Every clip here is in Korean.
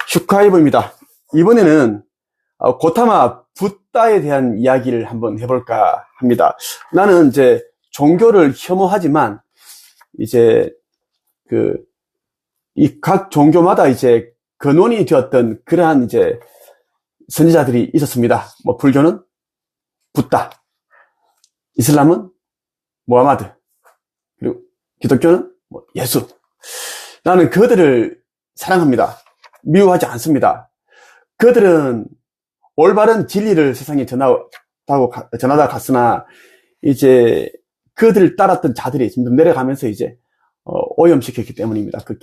슈카이브입니다. 이번에는 고타마 붓다에 대한 이야기를 한번 해볼까 합니다. 나는 이제 종교를 혐오하지만 이제 이 각 종교마다 이제 근원이 되었던 그러한 이제 선지자들이 있었습니다. 뭐 불교는 붓다, 이슬람은 무하마드, 그리고 기독교는 뭐 예수. 나는 그들을 사랑합니다. 미워하지 않습니다. 그들은 올바른 진리를 세상에 전하다 갔으나 이제 그들을 따랐던 자들이 점점 내려가면서 이제 오염시켰기 때문입니다. 그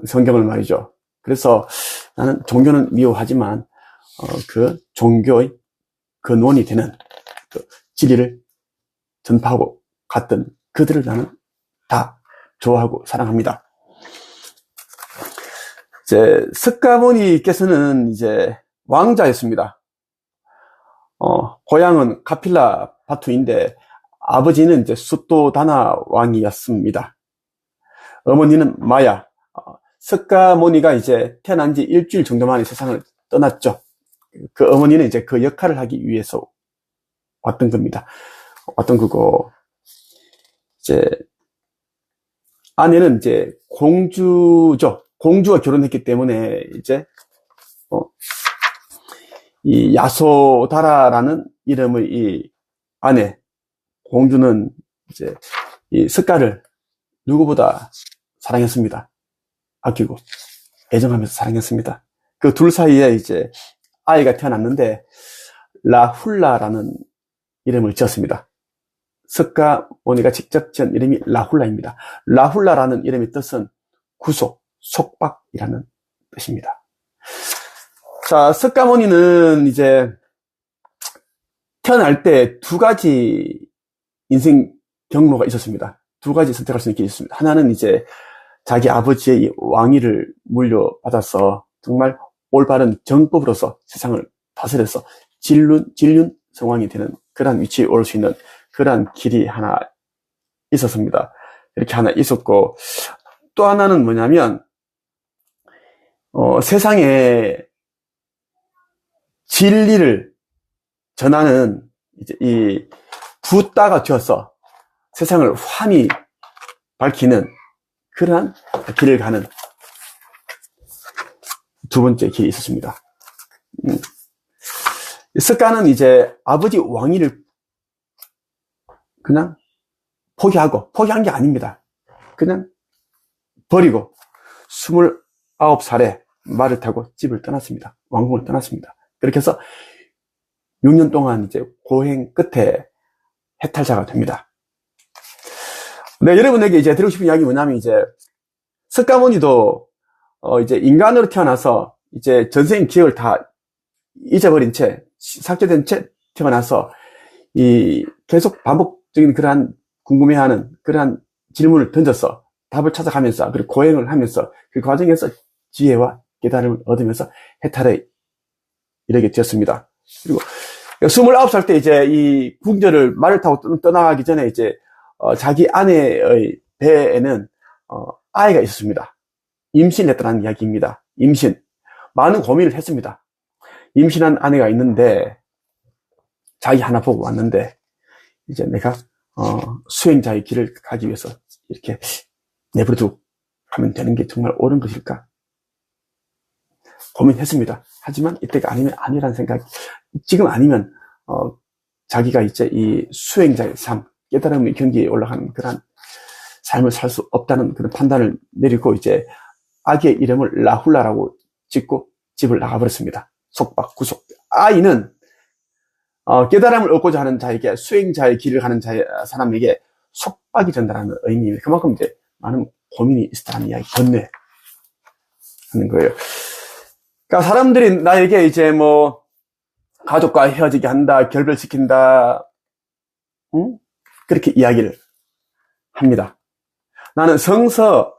성경을 말이죠. 그래서 나는 종교는 미워하지만 그 종교의 근원이 되는 그 진리를 전파하고 갔던 그들을 나는 다 좋아하고 사랑합니다. 이제 석가모니께서는 이제 왕자였습니다. 고향은 카필라 바투인데 아버지는 이제 수토다나 왕이었습니다. 어머니는 마야. 석가모니가 이제 태어난 지 일주일 정도 만에 세상을 떠났죠. 그 어머니는 이제 그 역할을 하기 위해서 왔던 겁니다. 왔던 거고, 이제 아내는 이제 공주죠. 공주와 결혼했기 때문에 이제 이 야소다라라는 이름의 이 아내 공주는 이제 이 석가를 누구보다 사랑했습니다. 아끼고 애정하면서 사랑했습니다. 그 둘 사이에 이제 아이가 태어났는데 라훌라라는 이름을 지었습니다. 석가모니가 직접 지은 이름이 라훌라입니다. 라훌라라는 이름의 뜻은 구속, 속박이라는 뜻입니다. 자, 석가모니는 이제 태어날 때 두 가지 인생 경로가 있었습니다. 두 가지 선택할 수 있는 길이 있었습니다. 하나는 이제 자기 아버지의 이 왕위를 물려받아서 정말 올바른 정법으로서 세상을 다스려서 진륜 성왕이 되는 그러한 위치에 오를 수 있는 그러한 길이 하나 있었습니다. 이렇게 하나 있었고, 또 하나는 뭐냐면 세상에 진리를 전하는 이제 이 붓다가 되어서 세상을 환히 밝히는 그러한 길을 가는 두 번째 길이 있었습니다. 석가는 이제 아버지 왕위를 그냥 포기한 게 아닙니다. 그냥 버리고 29살에 말을 타고 집을 떠났습니다. 왕궁을 떠났습니다. 그렇게 해서 6년 동안 이제 고행 끝에 해탈자가 됩니다. 네, 여러분에게 이제 드리고 싶은 이야기 뭐냐면 이제 석가모니도 이제 인간으로 태어나서 이제 전생의 기억을 다 잊어버린 채 삭제된 채 태어나서 이 계속 반복적인 그러한 궁금해하는 그러한 질문을 던져서 답을 찾아가면서 그리고 고행을 하면서 그 과정에서 지혜와 깨달음을 얻으면서 해탈에 이르게 되었습니다. 그리고 29살 때 이제 이 궁전을 말을 타고 떠나가기 전에 이제 자기 아내의 배에는 아이가 있었습니다. 임신을 했다는 이야기입니다. 임신. 많은 고민을 했습니다. 임신한 아내가 있는데 자기 하나 보고 왔는데 이제 내가 수행자의 길을 가기 위해서 이렇게 내버려두고 가면 되는 게 정말 옳은 것일까? 고민했습니다. 하지만 이때가 아니면 아니라는 생각, 지금 아니면 자기가 이제 이 수행자의 삶, 깨달음의 경지에 올라가는 그런 삶을 살 수 없다는 그런 판단을 내리고 이제 아기의 이름을 라훌라라고 짓고 집을 나가버렸습니다. 속박, 구속. 아이는 깨달음을 얻고자 하는 자에게, 수행자의 길을 가는 사람에게 속박이 된다는 의미입니다. 그만큼 이제 많은 고민이 있었다는 이야기, 건네하는 거예요. 그러니까 사람들이 나에게 이제 뭐 가족과 헤어지게 한다, 결별시킨다, 그렇게 이야기를 합니다. 나는 성서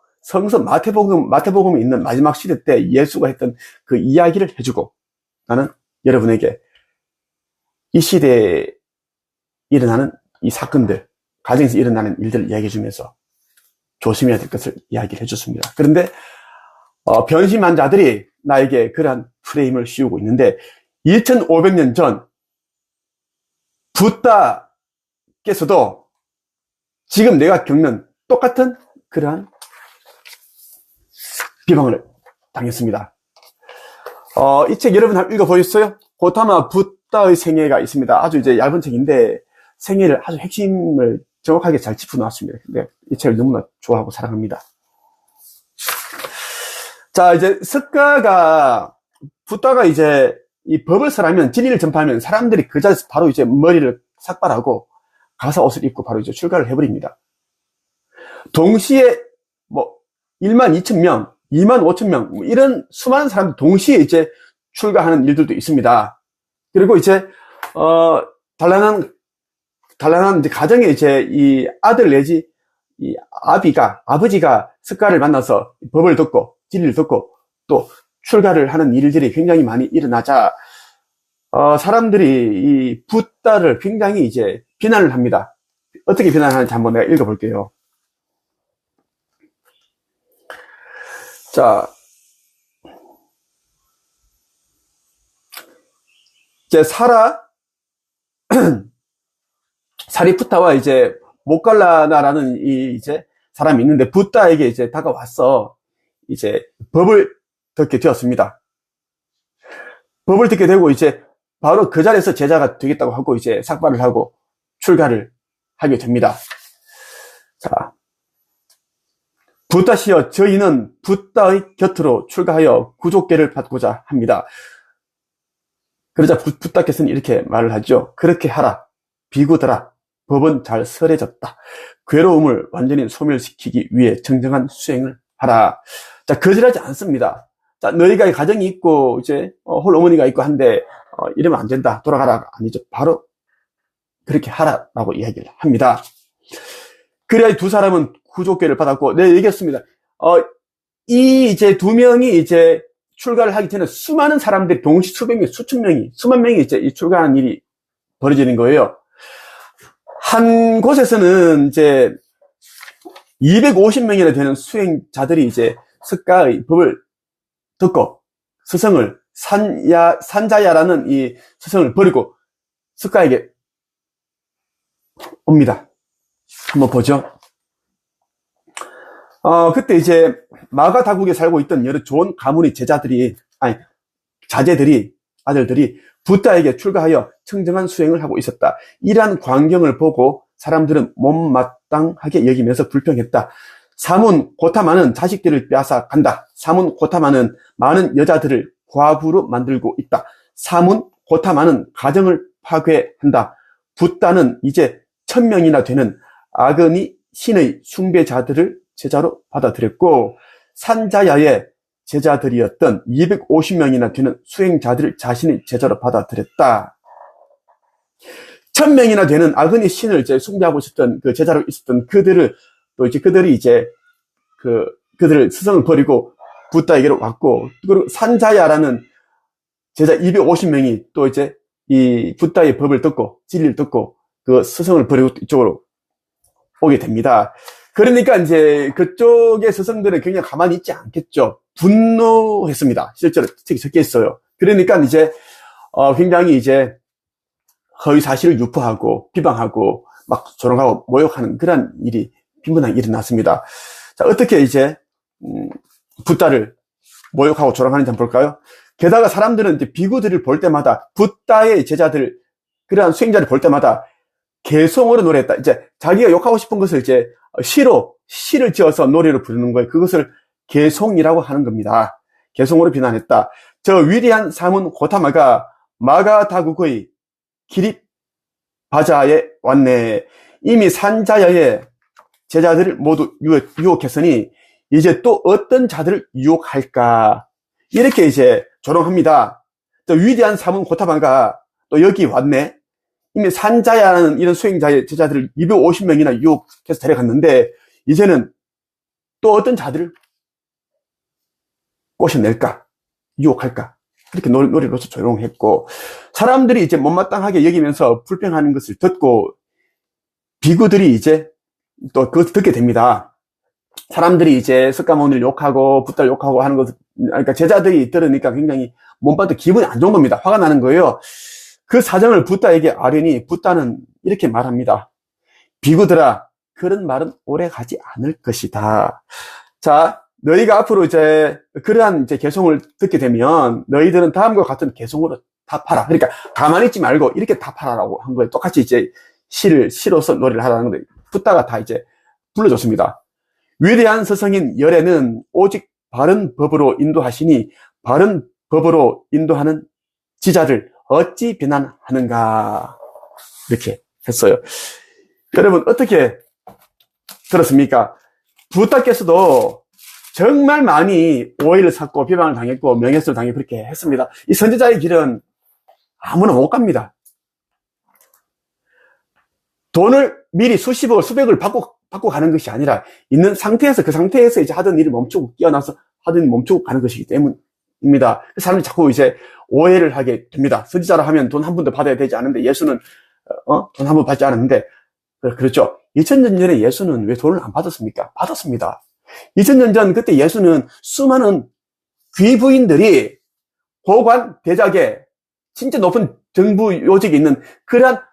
마태복음에 있는 마지막 시대 때 예수가 했던 그 이야기를 해주고 나는 여러분에게 이 시대에 일어나는 이 사건들, 가정에서 일어나는 일들을 이야기해 주면서 조심해야 될 것을 이야기를 해줬습니다. 그런데 변심한 자들이 나에게 그러한 프레임을 씌우고 있는데 2500년 전 붓다께서도 지금 내가 겪는 똑같은 그러한 비방을 당했습니다. 이 책 여러분 한번 읽어보셨어요? 고타마 붓다의 생애가 있습니다. 아주 이제 얇은 책인데 생애를 아주 핵심을 정확하게 잘 짚어놓았습니다. 근데 이 책을 너무나 좋아하고 사랑합니다. 자, 이제 붓다가 이제 이 법을 설하면, 진리를 전파하면 사람들이 그 자리에서 바로 이제 머리를 삭발하고 가사 옷을 입고 바로 이제 출가를 해버립니다. 동시에 12,000명, 25,000명, 이런 수많은 사람들 동시에 이제 출가하는 일들도 있습니다. 그리고 이제, 단란한 이제 가정에 이제 이 아들 내지 이 아버지가 석가를 만나서 법을 듣고, 진리를 듣고, 또 출가를 하는 일들이 굉장히 많이 일어나자, 사람들이 이 붓다를 굉장히 이제 비난을 합니다. 어떻게 비난하는지 한번 내가 읽어볼게요. 자, 이제 사리푸타와 이제 모칼라나라는 이제 사람이 있는데 붓다에게 이제 다가와서 이제 법을 듣게 되었습니다. 법을 듣게 되고 이제 바로 그 자리에서 제자가 되겠다고 하고 이제 삭발을 하고 출가를 하게 됩니다. 자, 붓다시여, 저희는 붓다의 곁으로 출가하여 구족계를 받고자 합니다. 그러자 붓다께서는 이렇게 말을 하죠. 그렇게 하라. 비구들아, 법은 잘 설해졌다. 괴로움을 완전히 소멸시키기 위해 정정한 수행을 하라. 자, 거절하지 않습니다. 자, 너희가 가정이 있고 이제 홀 어머니가 있고 한데 이러면 안 된다. 돌아가라. 아니죠. 바로 그렇게 하라라고 이야기를 합니다. 그래야 두 사람은 구족계를 받았고, 네, 얘기했습니다. 이 이제 두 명이 이제 출가를 하기 전에 수많은 사람들이 동시 수천 명이 이제 이 출가하는 일이 벌어지는 거예요. 한 곳에서는 이제 250명이나 되는 수행자들이 이제 석가의 법을 듣고 스승을 산자야라는 이 스승을 버리고 석가에게 옵니다. 한번 보죠. 그때 이제 마가다국에 살고 있던 여러 좋은 가문의 아들들이 붓다에게 출가하여 청정한 수행을 하고 있었다. 이러한 광경을 보고 사람들은 못마땅하게 여기면서 불평했다. 사문 고타마는 자식들을 빼앗아 간다. 사문 고타마는 많은 여자들을 과부로 만들고 있다. 사문 고타마는 가정을 파괴한다. 붓다는 이제 1000명이나 되는 아그니 신의 숭배자들을 제자로 받아들였고, 산자야의 제자들이었던 250명이나 되는 수행자들을 자신의 제자로 받아들였다. 1000명이나 되는 아그니 신을 이제 숭배하고 있었던 그 제자로 있었던 그들이 이제 그들을 스승을 버리고 붓다에게로 왔고, 그리고 산자야라는 제자 250명이 또 이제 이 붓다의 법을 듣고 진리를 듣고 그 스승을 버리고 이쪽으로 오게 됩니다. 그러니까 이제 그쪽의 스승들은 굉장히 가만히 있지 않겠죠. 분노했습니다. 실제로 책에 적혀 있어요. 그러니까 이제 굉장히 이제 허위 사실을 유포하고 비방하고 막 조롱하고 모욕하는 그런 일이 빈번하게 일어났습니다. 자, 어떻게 이제 붓다를 모욕하고 조롱하는지 한번 볼까요? 게다가 사람들은 이제 비구들을 볼 때마다 붓다의 제자들, 그러한 수행자를 볼 때마다 개송으로 노래했다. 이제 자기가 욕하고 싶은 것을 이제 시를 지어서 노래로 부르는 거예요. 그것을 개송이라고 하는 겁니다. 개송으로 비난했다. 저 위대한 사문 고타마가 마가다국의 기립 바자에 왔네. 이미 산자야의 제자들을 모두 유혹했으니 이제 또 어떤 자들을 유혹할까? 이렇게 이제 조롱합니다. 저 위대한 사문 고타마가 또 여기 왔네. 이미 산자야라는 이런 수행자의 제자들을 250명이나 유혹해서 데려갔는데 이제는 또 어떤 자들을 꼬셔낼까? 유혹할까? 이렇게 노래로서 조롱했고, 사람들이 이제 못마땅하게 여기면서 불평하는 것을 듣고 비구들이 이제 또 그것을 듣게 됩니다. 사람들이 이제 석가모니를 욕하고 붓다를 욕하고 하는 것을, 그러니까 제자들이 들으니까 굉장히 몸판도 기분이 안 좋은 겁니다. 화가 나는 거예요. 그 사정을 붓다에게 아뢰니 붓다는 이렇게 말합니다. 비구들아, 그런 말은 오래 가지 않을 것이다. 자, 너희가 앞으로 이제 그러한 이제 개송을 듣게 되면 너희들은 다음과 같은 개송으로 답하라. 그러니까 가만히 있지 말고 이렇게 답하라라고 한 거예요. 똑같이 이제 시로서 노래를 하라는 거예요. 붓다가 다 이제 불러줬습니다. 위대한 스승인 열애는 오직 바른 법으로 인도하시니 바른 법으로 인도하는 지자를 어찌 비난하는가, 이렇게 했어요. 여러분 어떻게 들었습니까? 붓다께서도 정말 많이 오해를 샀고 비방을 당했고 명예훼손을 당했고 그렇게 했습니다. 이 선지자의 길은 아무나 못 갑니다. 돈을 미리 수십억, 수백을 받고 가는 것이 아니라 있는 상태에서 그 상태에서 이제 하던 일을 멈추고 깨어나서 하던 일을 멈추고 가는 것이기 때문입니다. 사람들이 자꾸 이제 오해를 하게 됩니다. 선지자라 하면 돈 한 푼도 받아야 되지 않은데 예수는 돈 한 푼 받지 않았는데, 그렇죠. 2000년 전에 예수는 왜 돈을 안 받았습니까? 받았습니다. 2000년 전 그때 예수는 수많은 귀부인들이 고관 대작에 진짜 높은 정부 요직에 있는 그러한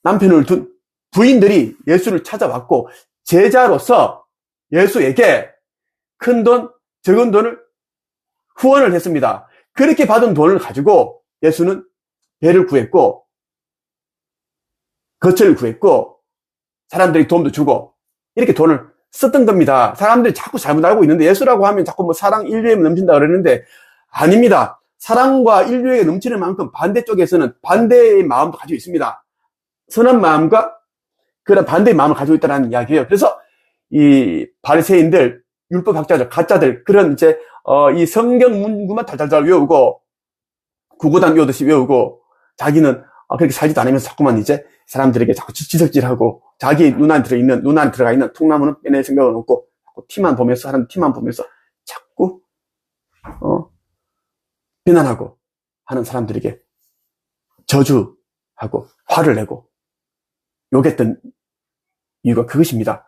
남편을 둔 부인들이 예수를 찾아왔고 제자로서 예수에게 큰 돈, 적은 돈을 후원을 했습니다. 그렇게 받은 돈을 가지고 예수는 배를 구했고 거처를 구했고 사람들이 도움도 주고 이렇게 돈을 썼던 겁니다. 사람들이 자꾸 잘못 알고 있는데 예수라고 하면 자꾸 뭐 사랑 인류에 넘친다 그러는데 아닙니다. 사랑과 인류에게 넘치는 만큼 반대쪽에서는 반대의 마음도 가지고 있습니다. 선한 마음과 그런 반대의 마음을 가지고 있다는 이야기예요. 그래서 이 바리새인들, 율법학자들, 가짜들 그런 이제 이 성경 문구만 달달달 외우고 구구단 외우듯이 외우고 자기는 그렇게 살지도 않으면서 자꾸만 이제 사람들에게 자꾸 지적질하고 자기 눈 안에 들어가 있는 통나무는 빼낼 생각은 없고 자꾸 티만 보면서 사람 티만 보면서 자꾸 비난하고 하는 사람들에게 저주하고 화를 내고 욕했던 이유가 그것입니다.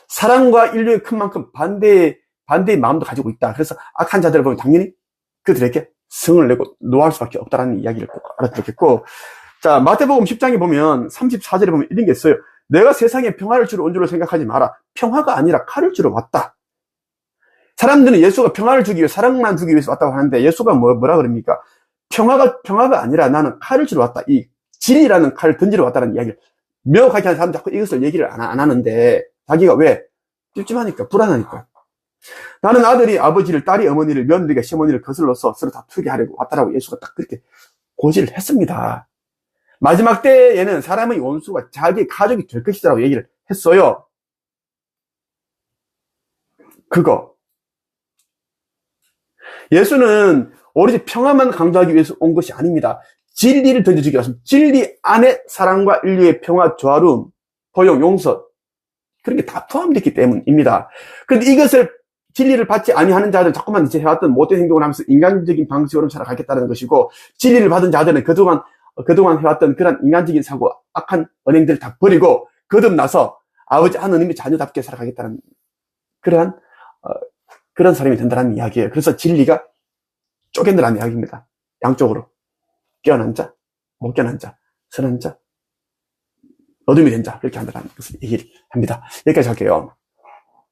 사랑과 인류의 큰 만큼 반대의 마음도 가지고 있다. 그래서 악한 자들을 보면 당연히 그들에게 성을 내고 노할 수밖에 없다라는 이야기를 꼭 알아들었겠고, 자, 마태복음 10장에 보면 34절에 보면 이런 게 있어요. 내가 세상에 평화를 주러 온 줄로 생각하지 마라. 평화가 아니라 칼을 주러 왔다. 사람들은 예수가 평화를 주기 위해 사랑만 주기 위해서 왔다고 하는데 예수가 뭐라 그럽니까? 평화가 아니라 나는 칼을 주러 왔다. 이 진리라는 칼을 던지러 왔다는 이야기를 명확하게 하는 사람은 자꾸 이것을 얘기를 안 하는데 자기가 왜? 찝찝하니까, 불안하니까. 나는 아들이 아버지를, 딸이 어머니를, 며느리가 시어머니를 거슬러서 서로 다투게 하려고 왔다라고 예수가 딱 그렇게 고지를 했습니다. 마지막 때에는 사람의 원수가 자기 가족이 될 것이라고 얘기를 했어요. 그거. 예수는 오로지 평화만 강조하기 위해서 온 것이 아닙니다. 진리를 던져주기 위해서 진리 안에 사랑과 인류의 평화, 조화로움, 포용, 용서 그런 게 다 포함되어 있기 때문입니다. 그런데 이것을 진리를 받지 아니하는 자들은 자꾸만 이제 해왔던 못된 행동을 하면서 인간적인 방식으로 살아가겠다는 것이고 진리를 받은 자들은 그동안 해왔던 그런 인간적인 사고, 악한 언행들을 다 버리고 거듭나서 아버지 하느님의 자녀답게 살아가겠다는 그런 사람이 된다는 이야기예요. 그래서 진리가 쪼갠다는 이야기입니다. 양쪽으로. 깨어난 자, 못 깨어난 자, 선한 자, 어둠이 된 자, 그렇게 한다는 것을 얘기를 합니다. 여기까지 할게요.